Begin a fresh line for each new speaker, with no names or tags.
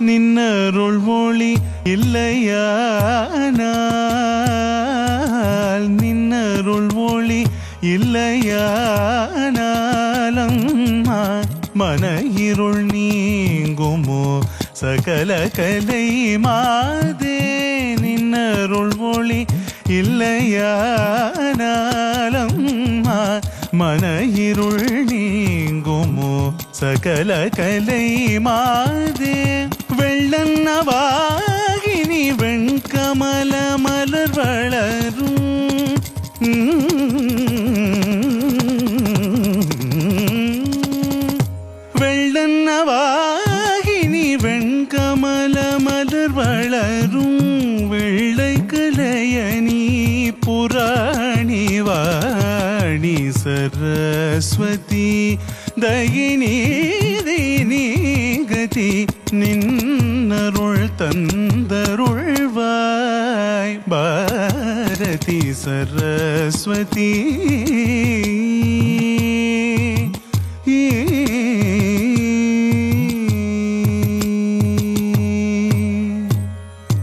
நின்னருள் ஒளி இல்லையானால் நின்னருள் ஒளி இல்லையானாலம்மா மன இருள் நீங்குமோ சகல கலை மாதே நின்னருள் ஒளி இல்லையானாலம்மா மன இருள் நீங்குமோ சகல கலை மாதே வெள்ளன்னவாகினி வெண்கமல மலர் வளரும் வெள்ளன்னவாகினி வெண்கமல மலர் வளரும் வெள்ளை கலையணி புராணி வாணி சரஸ்வதி தயினி தினி கதி நின்னருள் தந்தருள்வாய் பாரதி சரஸ்வதி